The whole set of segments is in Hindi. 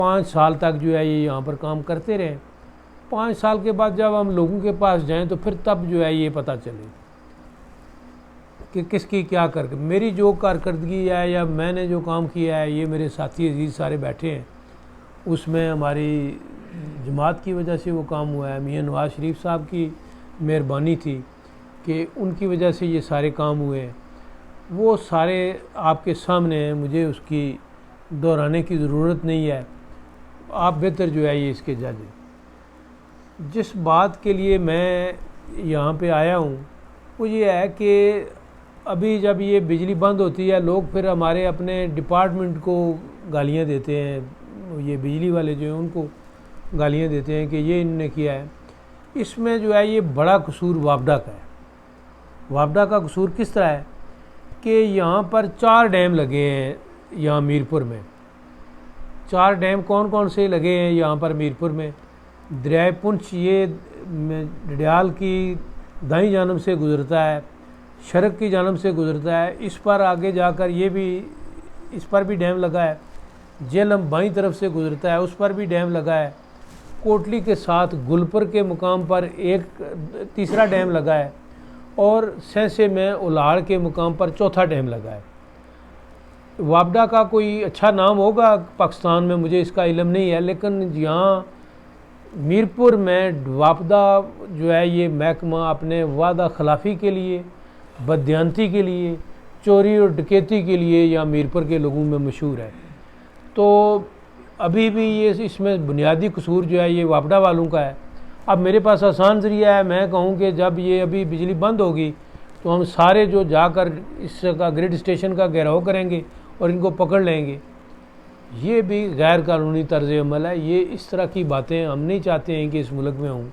5 साल तक जो है ये यहाँ पर काम करते रहे। 5 साल के बाद जब हम लोगों के पास जाएं तो फिर तब जो है ये पता चले कि किसकी क्या कर, मेरी जो कारकर्दगी है या मैंने जो काम किया है, ये मेरे साथी अजीज़ सारे बैठे हैं, उसमें हमारी जमात की वजह से वो काम हुआ है। मियाँ नवाज़ शरीफ साहब की मेहरबानी थी कि उनकी वजह से ये सारे काम हुए हैं। वो सारे आपके सामने हैं, मुझे उसकी दोहराने की ज़रूरत नहीं है। आप बेहतर जो है ये इसके जज हैं। जिस बात के लिए मैं यहाँ पे आया हूँ वो ये है कि अभी जब ये बिजली बंद होती है, लोग फिर हमारे अपने डिपार्टमेंट को गालियाँ देते हैं, ये बिजली वाले जो हैं उनको गालियाँ देते हैं कि ये इन्होंने किया है। इसमें जो है ये बड़ा कसूर वापडा का है। वापडा का कसूर किस तरह है कि यहाँ पर 4 डैम लगे हैं यहाँ मीरपुर में। 4 डैम कौन कौन से लगे हैं यहाँ पर मीरपुर में? दरिया पुंछ ये डडियाल की दाईं जानब से गुज़रता है, शरक की जानब से गुज़रता है। इस पर आगे जाकर ये भी, इस पर भी डैम लगा है। जेलम बाईं तरफ से गुज़रता है, उस पर भी डैम लगा है। कोटली के साथ गुलपर के मुकाम पर एक तीसरा डैम लगा है और सेंसे में उलाड़ के मुकाम पर चौथा डैम लगा है। वापडा का कोई अच्छा नाम होगा पाकिस्तान में, मुझे इसका इल्म नहीं है, लेकिन यहाँ मीरपुर में वापडा जो है ये महकमा अपने वादा खिलाफ़ी के लिए, बदयांती के लिए, चोरी और डकैती के लिए यहाँ मीरपुर के लोगों में मशहूर है। तो अभी भी ये इसमें बुनियादी कसूर जो है ये वापडा वालों का है। अब मेरे पास आसान ज़रिया है, मैं कहूँ कि जब ये अभी बिजली बंद होगी तो हम सारे जो जाकर इसका ग्रिड स्टेशन का घेराव करेंगे और इनको पकड़ लेंगे। ये भी गैर कानूनी तर्ज़ अमल है। ये इस तरह की बातें हम नहीं चाहते हैं कि इस मुल्क में हों।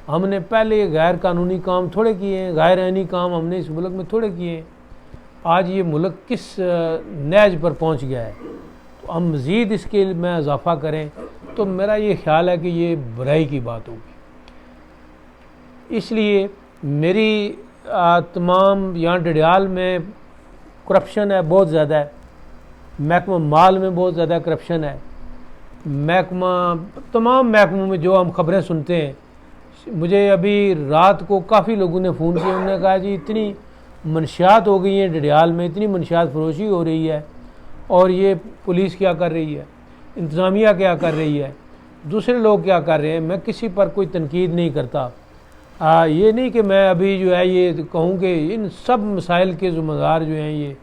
हमने पहले गैर कानूनी काम थोड़े किए हैं, गैर आईनी काम हमने इस मुल्क में थोड़े किए हैं। आज ये मुल्क किस नहज पर पहुँच गया है, तो हम मज़ीद इसके में इजाफ़ा करें तो मेरा ये ख्याल है कि ये बुराई की बात होगी। इसलिए मेरी तमाम यहाँ डडियाल में करप्शन है, बहुत ज़्यादा है। महकमा माल में बहुत ज़्यादा करप्शन है। महकमा तमाम महकमों में जो हम ख़बरें सुनते हैं, मुझे अभी रात को काफ़ी लोगों ने फ़ोन किया, उन्होंने कहा जी इतनी मंशियात हो गई हैं डडियाल में, इतनी मंशियात फरोशी हो रही है और ये पुलिस क्या कर रही है, इंतज़ामिया क्या कर रही है, दूसरे लोग क्या कर रहे हैं। मैं किसी पर कोई तनकीद नहीं करता। ये नहीं कि मैं अभी जो है ये कहूँ कि इन सब मसाइल के ज़िम्मेदार जो हैं ये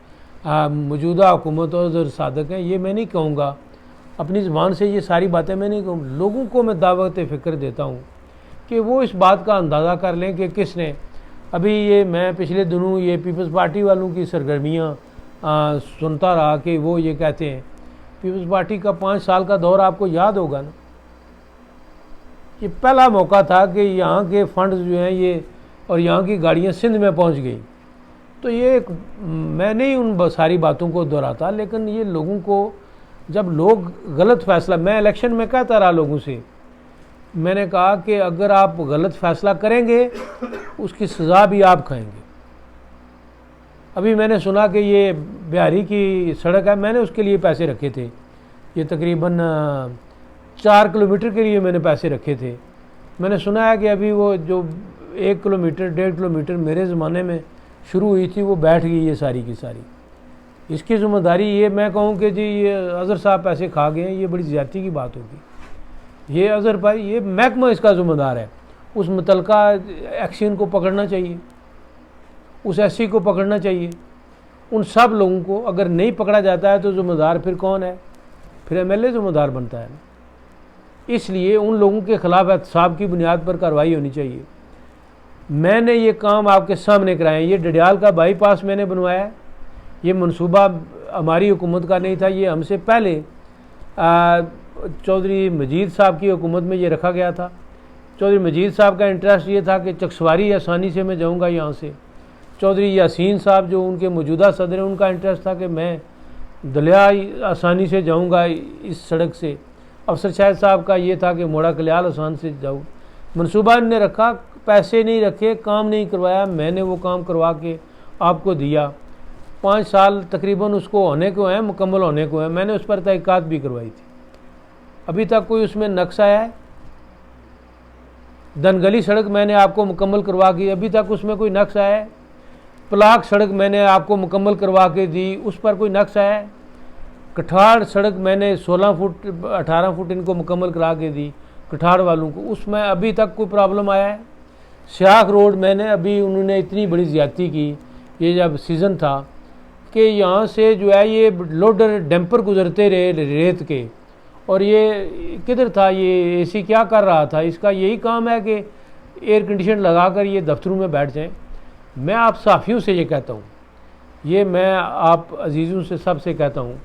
मौजूदा हुकूमत और सादक हैं, ये मैं नहीं कहूँगा। अपनी ज़बान से ये सारी बातें मैं नहीं कहूँ। लोगों को मैं दावत फ़िक्र देता हूँ कि वो इस बात का अंदाज़ा कर लें कि किसने अभी ये, मैं पिछले दिनों ये पीपल्स पार्टी वालों की सरगर्मियाँ सुनता रहा कि वो ये कहते हैं, पीपल्स पार्टी का 5 साल का दौर आपको याद होगा ना। ये पहला मौका था कि यहाँ के फंड्स जो हैं ये और यहाँ की गाड़ियाँ सिंध में पहुँच गई। तो ये एक, मैं नहीं उन सारी बातों को दोहराता, लेकिन ये लोगों को, जब लोग गलत फ़ैसला, मैं इलेक्शन में कहता रहा लोगों से, मैंने कहा कि अगर आप गलत फ़ैसला करेंगे उसकी सज़ा भी आप खाएंगे। अभी मैंने सुना कि ये बिहारी की सड़क है, मैंने उसके लिए पैसे रखे थे, ये तकरीबन 4 किलोमीटर के लिए मैंने पैसे रखे थे। मैंने सुना है कि अभी वो जो 1 किलोमीटर 1.5 किलोमीटर मेरे ज़माने में शुरू हुई थी वो बैठ गई है सारी की सारी। इसकी ज़िम्मेदारी ये मैं कहूँ कि जी ये अज़हर साहब पैसे खा गए हैं, ये बड़ी ज़्यादती की बात होगी। ये अज़हर भाई, ये महकमा इसका ज़िम्मेदार है। उस मुतलका एक्शन को पकड़ना चाहिए, उस एससी को पकड़ना चाहिए, उन सब लोगों को। अगर नहीं पकड़ा जाता है तो ज़िम्मेदार फिर कौन है? फिर एमएलए ज़िम्मेदार बनता है। इसलिए उन लोगों के ख़िलाफ़ एहतसाब की बुनियाद पर कार्रवाई होनी चाहिए। मैंने ये काम आपके सामने कराए। ये डडियाल का बाईपास मैंने बनवाया, ये मंसूबा हमारी हुकूमत का नहीं था, ये हमसे पहले चौधरी मजीद साहब की हुकूमत में ये रखा गया था। चौधरी मजीद साहब का इंटरेस्ट ये था कि चकसवारी आसानी से मैं जाऊँगा यहाँ से। चौधरी यासीन साहब जो उनके मौजूदा सदर हैं, उनका इंटरेस्ट था कि मैं दलिया आसानी से जाऊँगा इस सड़क से। अफसर शाहिद साहब का ये था कि मोड़ा कल्याल आसान से जाऊँ। मनसूबा इन्होंने रखा, पैसे नहीं रखे, काम नहीं करवाया। मैंने वो काम करवा के आपको दिया। 5 साल तकरीबन उसको होने को हैं, मुकम्मल होने को है। मैंने उस पर तहकीकात भी करवाई थी। अभी तक कोई उसमें नक्शा है? दनगली सड़क मैंने आपको मुकम्मल करवा के, अभी तक उसमें कोई नक्शा है? पलाक सड़क मैंने आपको मुकम्मल करवा के दी, उस पर कोई नक्शा है? कठाड़ सड़क मैंने 16 फुट 18 फुट इनको मुकम्मल करा के दी कठाड़ वालों को, उसमें अभी तक कोई प्रॉब्लम आया है? शाख रोड मैंने अभी, उन्होंने इतनी बड़ी ज़्यादती की, ये जब सीज़न था कि यहाँ से जो है ये लोडर डैम्पर गुजरते रहे रेत के, और ये किधर था, ये एसी क्या कर रहा था? इसका यही काम है कि एयर कंडीशन लगा कर ये दफ्तरों में बैठ जाएं। मैं आप साफ़ियों से ये कहता हूँ, ये मैं आप अजीज़ों से सबसे कहता हूँ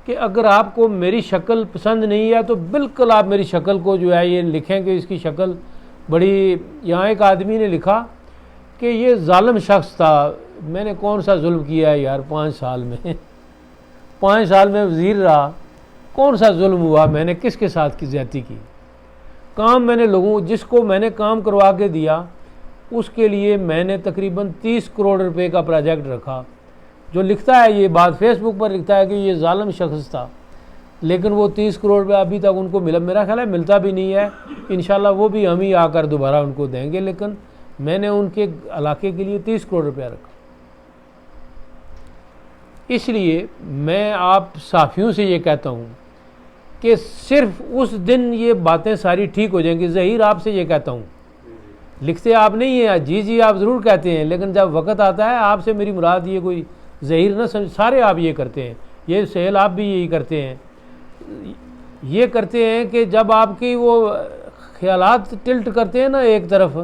कि अगर आपको मेरी शक्ल पसंद नहीं है तो बिल्कुल आप मेरी शक्ल को जो है ये लिखें कि इसकी शक्ल बड़ी, यहाँ एक आदमी ने लिखा कि ये जालिम शख्स था, मैंने कौन सा जुल्म किया है यार 5 साल में 5 साल में वज़ीर रहा, कौन सा जुल्म हुआ, मैंने किसके साथ की ज़्यादती की? काम मैंने लोगों, जिसको मैंने काम करवा के दिया उसके लिए मैंने तकरीबन 30 करोड़ रुपए का प्रोजेक्ट रखा। जो लिखता है ये बात फेसबुक पर लिखता है कि ये जालिम शख्स था, लेकिन वो 30 करोड़ रुपये अभी तक उनको मिला, मेरा ख्याल है मिलता भी नहीं है। इंशाल्लाह वो भी हम ही आकर दोबारा उनको देंगे, लेकिन मैंने उनके इलाके के लिए 30 करोड़ रुपया रखा। इसलिए मैं आप साफ़ियों से ये कहता हूँ कि सिर्फ उस दिन ये बातें सारी ठीक हो जाएंगी। ज़हीर आपसे ये कहता हूँ, लिखते आप नहीं हैं, जी जी आप ज़रूर कहते हैं, लेकिन जब वक़्त आता है, आपसे मेरी मुराद ये कोई ज़हीर न समझ, सारे आप ये करते हैं, ये सहल आप भी यही करते हैं, ये करते हैं कि जब आपकी वो ख्यालात टिल्ट करते हैं ना एक तरफ,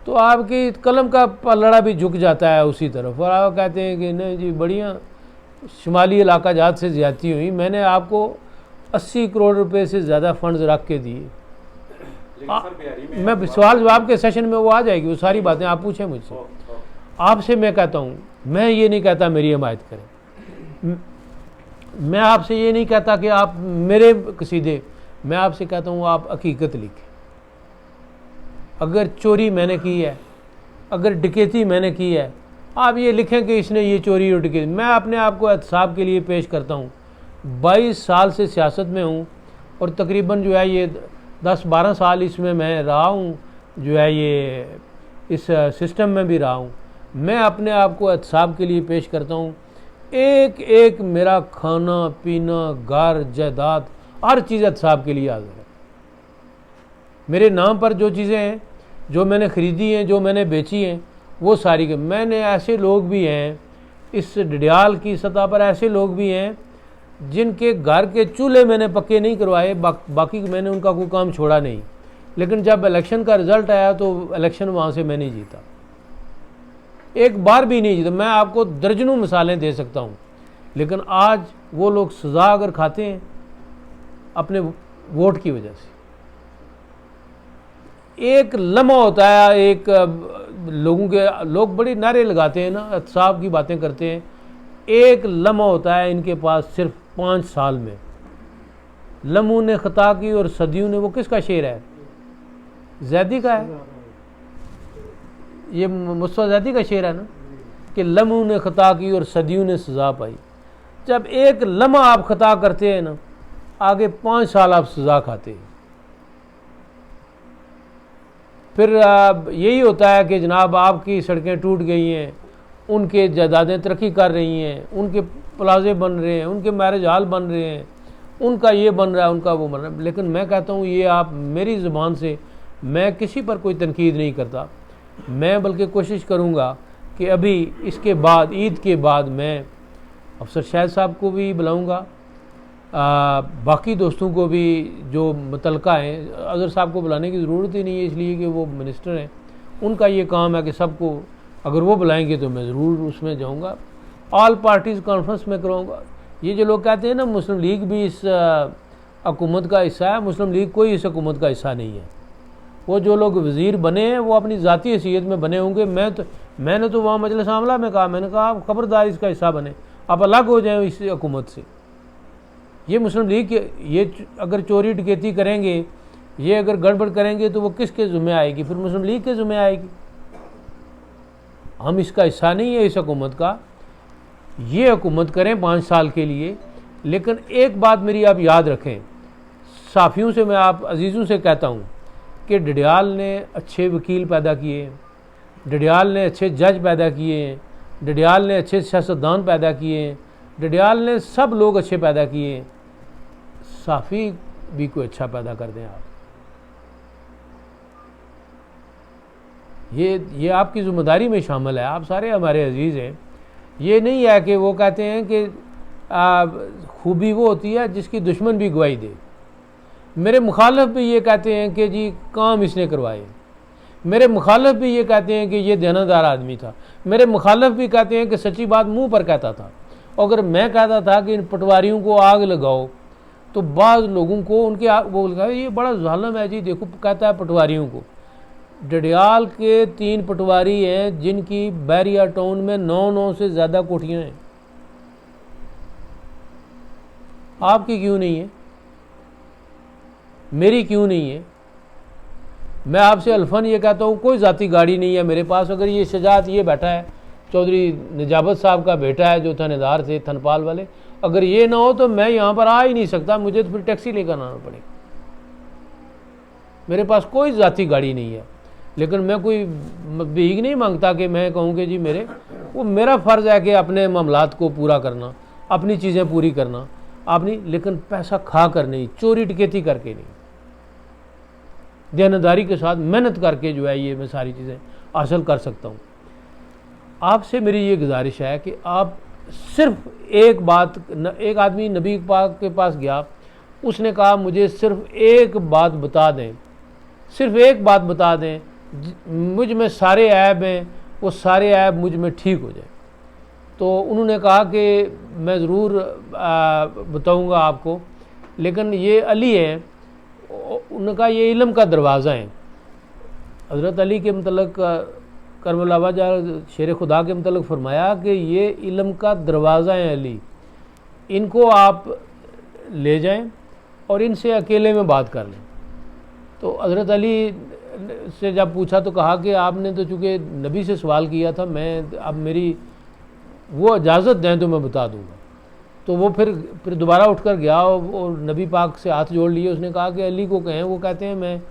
तो आपकी कलम का पलड़ा भी झुक जाता है उसी तरफ, और आप कहते हैं कि नहीं जी बढ़िया शुमाली इलाका जात से ज़्यादती हुई, मैंने आपको 80 करोड़ रुपए से ज़्यादा फंड्स रख के दिए। मैं सवाल जवाब के सेशन में वो आ जाएगी, वो सारी बातें आप पूछें मुझसे। आपसे मैं कहता हूँ, मैं ये नहीं कहता मेरी हिमायत करें, मैं आपसे ये नहीं कहता कि आप मेरे कसीदे, मैं आपसे कहता हूँ आप हकीकत लिखें। अगर चोरी मैंने की है, अगर डकैती मैंने की है, आप ये लिखें कि इसने ये चोरी और डकैती। मैं अपने आप को एहतसाब के लिए पेश करता हूँ, 22 साल से सियासत में हूँ और तकरीबन जो है ये 10-12 साल इसमें मैं रहा हूँ, जो है ये इस सिस्टम में भी रहा हूँ। मैं अपने आप को एहतसाब के लिए पेश करता हूँ, एक एक मेरा खाना पीना घर जायदाद हर चीज़ एहतसाब के लिए हाजिर है। मेरे नाम पर जो चीज़ें हैं, जो मैंने ख़रीदी हैं, जो मैंने बेची हैं, वो सारी के मैंने, ऐसे लोग भी हैं इस डडियाल की सतह पर, ऐसे लोग भी हैं जिनके घर के चूल्हे मैंने पक्के नहीं करवाए, बाकी मैंने उनका कोई काम छोड़ा नहीं, लेकिन जब इलेक्शन का रिज़ल्ट आया तो इलेक्शन वहाँ से मैं नहीं जीता, एक बार भी नहीं जीता। मैं आपको दर्जनों मिसालें दे सकता हूँ, लेकिन आज वो लोग सज़ा अगर खाते हैं अपने वोट की वजह से, एक लम्हा होता है, एक लोग बड़ी नारे लगाते हैं ना, एहतसाब की बातें करते हैं, एक लम्हा होता है इनके पास सिर्फ 5 साल में। लम्हों ने खता की और सदियों ने, वो किसका शेर है? ज़ैदी का है, ये मुस्तफ़ा ज़ैदी का शेर है ना, कि लम्हों ने खता की और सदियों ने सज़ा पाई। जब एक लम्हा आप खता करते हैं ना, आगे 5 साल आप सज़ा खाते हैं। फिर यही होता है कि जनाब आपकी सड़कें टूट गई हैं, उनके जायदादें तरक्की कर रही हैं, उनके प्लाजे बन रहे हैं, उनके मैरिज हॉल बन रहे हैं, उनका ये बन रहा है, उनका वो बन रहा है। लेकिन मैं कहता हूँ ये आप मेरी ज़ुबान से, मैं किसी पर कोई तनकीद नहीं करता, मैं बल्कि कोशिश करूँगा कि अभी इसके बाद, ईद के बाद, मैं अफसर शाहिद साहब को भी बुलाऊँगा, बाकी दोस्तों को भी जो मुतलका हैं। अजहर साहब को बुलाने की ज़रूरत ही नहीं है, इसलिए कि वो मिनिस्टर हैं, उनका ये काम है कि सबको, अगर वो बुलाएंगे तो मैं ज़रूर उसमें जाऊंगा। ऑल पार्टीज़ कॉन्फ्रेंस में कराऊंगा। ये जो लोग कहते हैं ना मुस्लिम लीग भी इस हुकूमत का हिस्सा है, मुस्लिम लीग कोई इस हुकूमत का हिस्सा नहीं है। वो जो लोग वज़ीर बने हैं वो अपनी ज़ाती हैसियत में बने होंगे। मैंने तो वहाँ मजलिस आमला में कहा, मैंने कहा आप खबरदार इसका हिस्सा बने, आप अलग हो जाएँ इस हुकूमत से। ये मुस्लिम लीग के, ये अगर चोरी डकैती करेंगे, ये अगर गड़बड़ करेंगे तो वो किसके ज़िम्मे आएगी? फिर मुस्लिम लीग के ज़िम्मे आएगी। हम इसका हिस्सा नहीं है इस हुकूमत का। ये हुकूमत करें 5 साल के लिए, लेकिन एक बात मेरी आप याद रखें, साफ़ियों से, मैं आप अजीज़ों से कहता हूँ कि डडियाल ने अच्छे वकील पैदा किए, डडियाल ने अच्छे जज पैदा किए, डडियाल ने अच्छे सियासतदान पैदा किए, डडियाल ने सब लोग अच्छे पैदा किए। साफ़ी भी कोई अच्छा पैदा कर दें आप, ये आपकी ज़िम्मेदारी में शामिल है। आप सारे हमारे अजीज़ हैं। ये नहीं है कि वो कहते हैं कि खूबी वो होती है जिसकी दुश्मन भी गवाही दे। मेरे मुखालिफ भी ये कहते हैं कि जी काम इसने करवाए, मेरे मुखालिफ भी ये कहते हैं कि ये देनादार आदमी था, मेरे मुखालिफ भी कहते हैं कि सच्ची बात मुंह पर कहता था। अगर मैं कहता था कि इन पटवारियों को आग लगाओ तो बाज़ लोगों को उनके वो लगा ये बड़ा ज़ालिम है जी, देखो कहता है पटवारियों को। डडियाल के 3 पटवारी हैं जिनकी बैरिया टाउन में 9 से ज़्यादा कोठियाँ हैं। आपकी क्यों नहीं है? मेरी क्यों नहीं है? मैं आपसे अल्फन ये कहता हूँ, कोई ज़ाती गाड़ी नहीं है मेरे पास। अगर ये शजात ये बैठा है, चौधरी निजाबत साहब का बेटा है जो थानेदार थे थनपाल वाले, अगर ये ना हो तो मैं यहाँ पर आ ही नहीं सकता, मुझे तो फिर टैक्सी लेकर आना पड़ेगा। मेरे पास कोई ज़ाती गाड़ी नहीं है, लेकिन मैं कोई भीख नहीं मांगता कि मैं कहूँ कि जी वो मेरा फ़र्ज़ है कि अपने मामलात को पूरा करना, अपनी चीज़ें पूरी करना, आपने, लेकिन पैसा खा कर नहीं, चोरी डकैती करके नहीं, देनदारी के साथ मेहनत करके जो है ये मैं सारी चीज़ें हासिल कर सकता हूँ। आपसे मेरी ये गुजारिश है कि आप सिर्फ एक बात, एक आदमी नबी पाक के पास गया, उसने कहा मुझे सिर्फ एक बात बता दें, सिर्फ एक बात बता दें, मुझ में सारे ऐब हैं, वो सारे ऐब मुझ में ठीक हो जाए। तो उन्होंने कहा कि मैं ज़रूर बताऊंगा आपको, लेकिन ये अली हैं, उन्होंने कहा ये इल्म का दरवाज़ा है। हज़रत अली के मतलब करबला वजा शेर खुदा के मतलब फरमाया कि ये इल्म का दरवाज़ा है अली, इनको आप ले जाएं और इनसे अकेले में बात कर लें। तो हज़रत अली से जब पूछा तो कहा कि आपने तो चूँकि नबी से सवाल किया था, मैं अब मेरी वो इजाज़त दें तो मैं बता दूंगा। तो वो फिर दोबारा उठकर गया और नबी पाक से हाथ जोड़ लिए। उसने कहा कि अली को कहें, वो कहते हैं मैं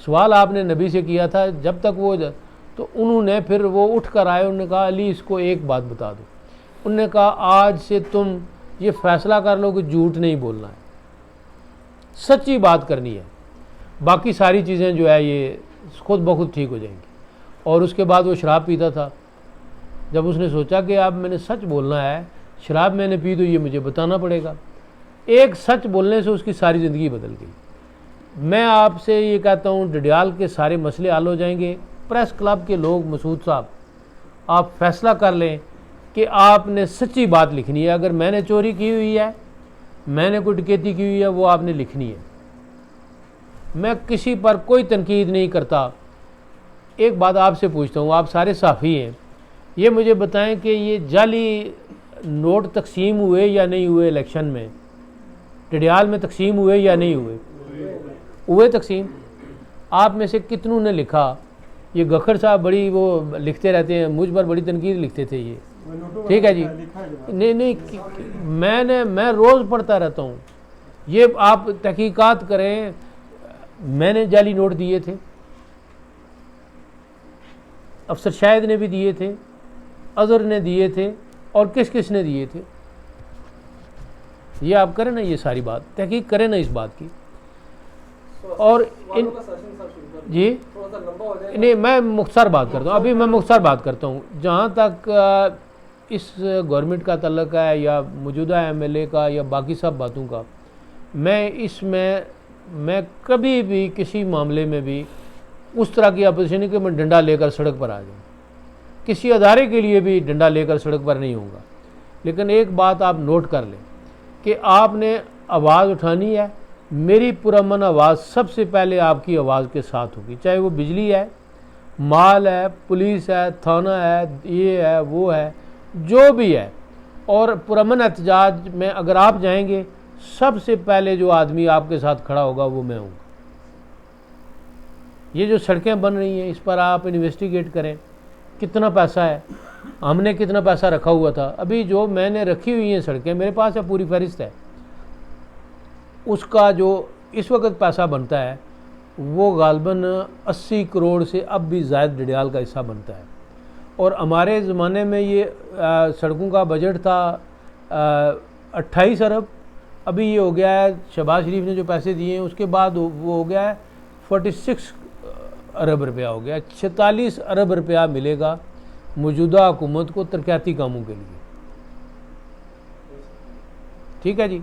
सवाल आपने नबी से किया था जब तक वो, तो उन्होंने फिर वो उठ कर आए, उन्होंने कहा अली इसको एक बात बता दो। उन्होंने कहा आज से तुम ये फ़ैसला कर लो कि झूठ नहीं बोलना है, सच्ची बात करनी है, बाकी सारी चीज़ें जो है ये खुद ब खुद ठीक हो जाएंगी। और उसके बाद वो शराब पीता था। जब उसने सोचा कि अब मैंने सच बोलना है, शराब मैंने पी तो ये मुझे बताना पड़ेगा, एक सच बोलने से उसकी सारी ज़िंदगी बदल गई। मैं आपसे ये कहता हूँ डडियाल के सारे मसले हल हो जाएंगे। प्रेस क्लब के लोग, मसूद साहब, आप फैसला कर लें कि आपने सच्ची बात लिखनी है। अगर मैंने चोरी की हुई है, मैंने कोई डकैती की हुई है, वो आपने लिखनी है। मैं किसी पर कोई तनकीद नहीं करता। एक बात आपसे पूछता हूँ, आप सारे साफ़ी हैं, ये मुझे बताएं कि ये जाली नोट तकसीम हुए या नहीं हुए? इलेक्शन में डडियाल में तकसीम हुए या नहीं हुए? हुए तकसीम। आप में से कितनों ने लिखा? ये गखर साहब बड़ी वो लिखते रहते हैं, मुझ पर बड़ी तनकीद लिखते थे ये, ठीक है जी। नहीं, मैं रोज़ पढ़ता रहता हूँ। ये आप तहकीकात करें, मैंने जाली नोट दिए थे, अफसर शाहिद ने भी दिए थे, अजहर ने दिए थे, और किस किस ने दिए थे। ये आप करें ना, ये सारी बात तहकीक करें ना इस बात की। और इन जी नहीं, मैं मुख्तसर बात करता हूँ, अभी मैं मुख्तसर बात करता हूँ। जहाँ तक इस गवर्नमेंट का तल्लक है या मौजूदा एमएलए का या बाकी सब बातों का, मैं कभी भी किसी मामले में भी उस तरह की अपोजिशन नहीं कि मैं डंडा लेकर सड़क पर आ जाऊँ, किसी अदारे के लिए भी डंडा लेकर सड़क पर नहीं होऊंगा। लेकिन एक बात आप नोट कर लें कि आपने आवाज़ उठानी है, मेरी पुरअमन आवाज़ सबसे पहले आपकी आवाज़ के साथ होगी, चाहे वो बिजली है, माल है, पुलिस है, थाना है, ये है, वो है, जो भी है। और पुरअमन एहतजाज में अगर आप जाएंगे, सबसे पहले जो आदमी आपके साथ खड़ा होगा वो मैं हूँ। ये जो सड़कें बन रही हैं, इस पर आप इन्वेस्टिगेट करें, कितना पैसा है, हमने कितना पैसा रखा हुआ था। अभी जो मैंने रखी हुई हैं सड़कें, मेरे पास है, पूरी फहरिस्त है, उसका जो इस वक्त पैसा बनता है वो गालबन 80 करोड़ से अब भी ज़ायद डडियाल का हिस्सा बनता है। और हमारे ज़माने में ये सड़कों का बजट था 28 अरब, अभी ये हो गया है, शहबाज शरीफ ने जो पैसे दिए हैं उसके बाद वो हो गया है 46 अरब रुपया हो गया। 46 अरब रुपया मिलेगा मौजूदा हुकूमत को तरक्याती कामों के लिए। ठीक है जी।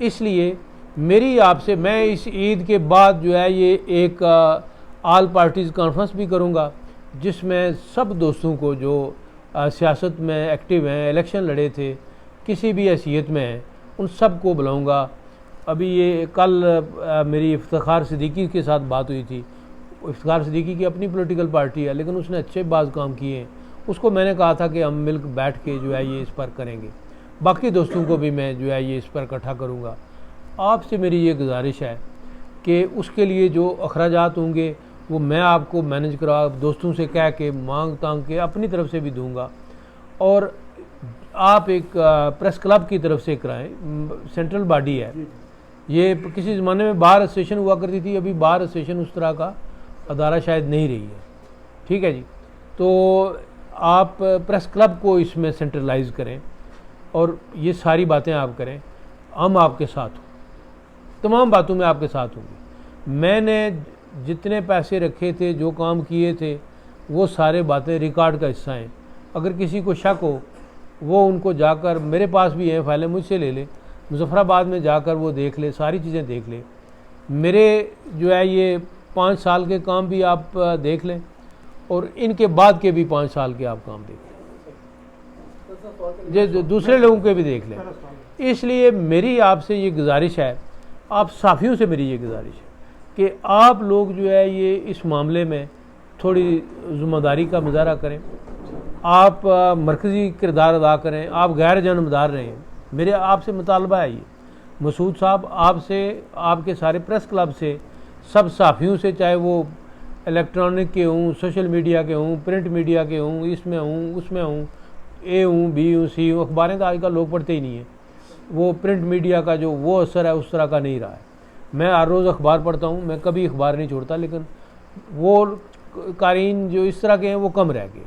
इसलिए मेरी आपसे, मैं इस ईद के बाद जो है ये एक ऑल पार्टीज़ कॉन्फ्रेंस भी करूँगा जिसमें सब दोस्तों को जो सियासत में एक्टिव हैं, इलेक्शन लड़े थे, किसी भी हैसियत में हैं, उन सब को बुलाऊँगा। अभी ये कल मेरी इफ्तिखार सिद्दीकी के साथ बात हुई थी। इफ्तिखार सिद्दीकी की अपनी पॉलिटिकल पार्टी है लेकिन उसने अच्छे बाज़ काम किए हैं। उसको मैंने कहा था कि हम मिल बैठ के जो है ये इस पर करेंगे। बाकी दोस्तों को भी मैं जो है ये इस पर इकट्ठा करूँगा। आपसे मेरी ये गुजारिश है कि उसके लिए जो अखराजात होंगे वो मैं आपको मैनेज करा दोस्तों से कह के मांग तांग के अपनी तरफ से भी दूंगा, और आप एक प्रेस क्लब की तरफ से कराएं। सेंट्रल बॉडी है ये, किसी ज़माने में बार एसोसिएशन हुआ करती थी, अभी बार एसोसिएशन उस तरह का अदारा शायद नहीं रही है। ठीक है जी। तो आप प्रेस क्लब को इसमें सेंट्रलाइज करें और ये सारी बातें आप करें। हम आपके साथ हों, तमाम बातों में आपके साथ होंगे। मैंने जितने पैसे रखे थे, जो काम किए थे, वो सारे बातें रिकॉर्ड का हिस्सा हैं। अगर किसी को शक हो वो उनको जाकर, मेरे पास भी हैं फाइलें, मुझसे ले ले, मुजफ्फराबाद में जाकर वो देख ले, सारी चीज़ें देख ले। मेरे जो है ये 5 साल के काम भी आप देख लें और इनके बाद के भी 5 साल के आप काम देख लें, जो दूसरे लोगों के भी देख लें। इसलिए मेरी आपसे ये गुजारिश है, आप साफियों से मेरी ये गुजारिश है कि आप लोग जो है ये इस मामले में थोड़ी ज़िम्मेदारी का मुजाहरा करें। आप मरकज़ी किरदार अदा करें, आप गैर जानबदार रहें। मेरे आपसे मुतालबा है ये मसूद साहब, आपसे, आपके सारे प्रेस क्लब से, सब साफियों से, चाहे वो इलेक्ट्रॉनिक के हों, सोशल मीडिया के हों, प्रिंट मीडिया के हों, इसमें हूँ उसमें हूँ, ए हूँ बी हूँ सी हूँ। अखबारें तो आजकल लोग पढ़ते ही नहीं हैं। वो प्रिंट मीडिया का जो वो असर है उस तरह का नहीं रहा है। मैं हर रोज़ अखबार पढ़ता हूँ, मैं कभी अखबार नहीं छोड़ता, लेकिन वो कारीन जो इस तरह के हैं वो कम रह गए।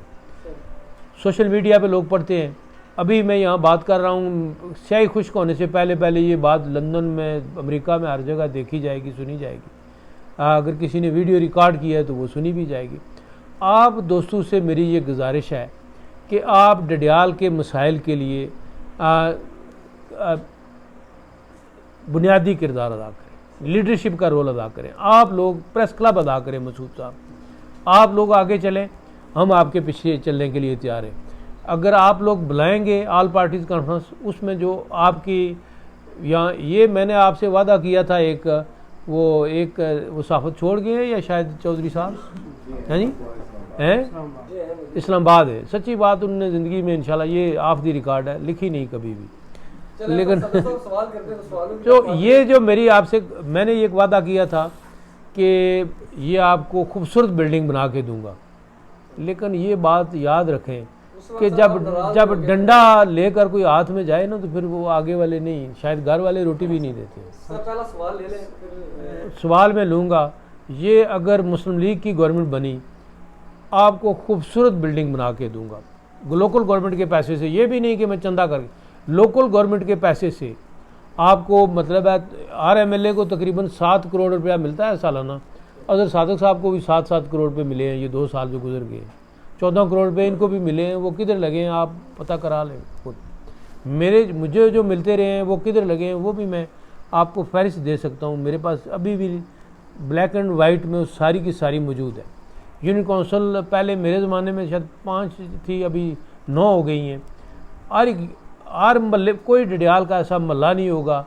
सोशल मीडिया पे लोग पढ़ते हैं। अभी मैं यहाँ बात कर रहा हूँ, स्याही खुश्क होने से पहले ये बात लंदन में, अमेरिका में, हर जगह देखी जाएगी, सुनी जाएगी। अगर किसी ने वीडियो रिकॉर्ड किया है तो वो सुनी भी जाएगी। आप दोस्तों से मेरी ये गुजारिश है कि आप डडियाल के मसाइल के लिए बुनियादी किरदार अदा करें, लीडरशिप का रोल अदा करें। आप लोग प्रेस क्लब अदा करें। मसूद साहब, आप लोग आगे चलें, हम आपके पीछे चलने के लिए तैयार हैं। अगर आप लोग बुलाएंगे ऑल पार्टीज़ कॉन्फ्रेंस, उसमें जो आपकी यहाँ ये मैंने आपसे वादा किया था, वो साफत छोड़ गए हैं या शायद चौधरी साहब हैं जी, हैं इस्लामाबाद है। सच्ची बात, उनने ज़िंदगी में इंशाल्लाह ये ऑफ द रिकॉर्ड है, लिखी नहीं कभी भी। लेकिन तो ये जो मेरी आपसे, मैंने एक वादा किया था कि ये आपको खूबसूरत बिल्डिंग बना के दूंगा, लेकिन ये बात याद रखें कि जब डंडा लेकर कोई हाथ में जाए ना तो फिर वो आगे वाले नहीं, शायद घर वाले रोटी भी नहीं देते। पहला सवाल ले लें। सवाल मैं लूँगा, ये अगर मुस्लिम लीग की गवर्नमेंट बनी, आपको खूबसूरत बिल्डिंग बना के दूंगा लोकल गवर्नमेंट के पैसे से। ये भी नहीं कि मैं चंदा करके, लोकल गवर्नमेंट के पैसे से आपको, मतलब है हर एमएलए को तकरीबन 7 करोड़ रुपया मिलता है सालाना। अगर सादक साहब को भी 7-7 करोड़ रुपये मिले हैं ये 2 साल जो गुजर गए, 14 करोड़ रुपये इनको भी मिले हैं। वो किधर लगे हैं आप पता करा लें खुद। मुझे जो मिलते रहे हैं वो किधर लगे हैं वो भी मैं आपको फहरिस्त दे सकता हूँ। मेरे पास अभी भी ब्लैक एंड वाइट में सारी की सारी मौजूद है। यूनियन काउंसिल पहले मेरे ज़माने में शायद 5 थी, अभी 9 हो गई हैं। हर महल्ले, कोई डडियाल का ऐसा महल्ला नहीं होगा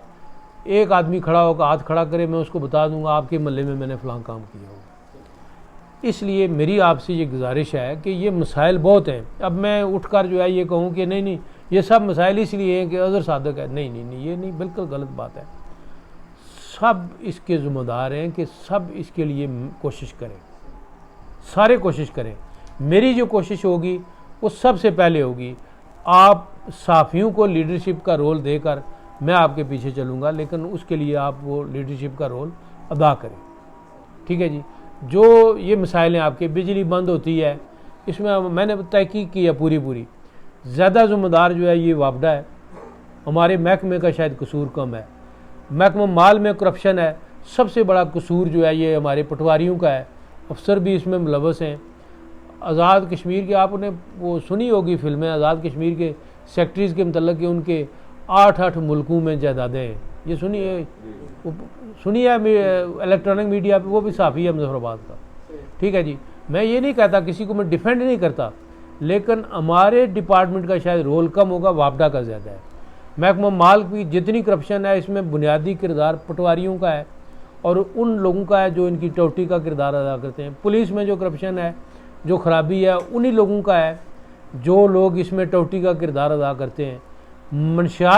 एक आदमी खड़ा होकर हाथ खड़ा करे, मैं उसको बता दूंगा आपके महल्ले में मैंने फ़लाँ काम किया होगा। इसलिए मेरी आपसे ये गुजारिश है कि ये मसाइल बहुत हैं। अब मैं उठकर जो है ये कहूँ कि नहीं ये सब मसाइल इसलिए हैं कि अज़हर सादक है, नहीं, ये नहीं, बिल्कुल गलत बात है। सब इसके ज़िम्मेदार हैं कि सब इसके लिए कोशिश करें, सारे कोशिश करें। मेरी जो कोशिश होगी वो सबसे पहले होगी, आप साफ़ियों को लीडरशिप का रोल देकर मैं आपके पीछे चलूँगा, लेकिन उसके लिए आप वो लीडरशिप का रोल अदा करें। ठीक है जी। जो ये मसाइल हैं आपके, बिजली बंद होती है, इसमें मैंने तहकीक की है पूरी, ज़्यादा ज़िम्मेदार जो है ये वापडा है, हमारे महकमे का शायद कसूर कम है। महकमा माल में करप्शन है, सबसे बड़ा कसूर जो है ये हमारे पटवारियों का है, अफसर भी इसमें मुलवस हैं। आज़ाद कश्मीर के आपने वो सुनी होगी फिल्में, आज़ाद कश्मीर के सेक्रेटरीज़ के मतलब कि उनके 8 मुल्कों में जायदादें हैं, ये सुनिए इलेक्ट्रॉनिक मीडिया पे, वो भी साफ़ी है मुजफ्फराबाद का। ठीक है जी। मैं ये नहीं कहता, किसी को मैं डिफेंड नहीं करता, लेकिन हमारे डिपार्टमेंट का शायद रोल कम होगा, वापडा का ज़्यादा है। महकमा माल की जितनी करप्शन है, इसमें बुनियादी किरदार पटवारियों का है और उन लोगों का है जो इनकी टोटी का किरदार अदा करते हैं। पुलिस में जो करप्शन है, जो खराबी है, उन्हीं लोगों का है जो लोग इसमें टोटी का किरदार अदा करते हैं। मंशियात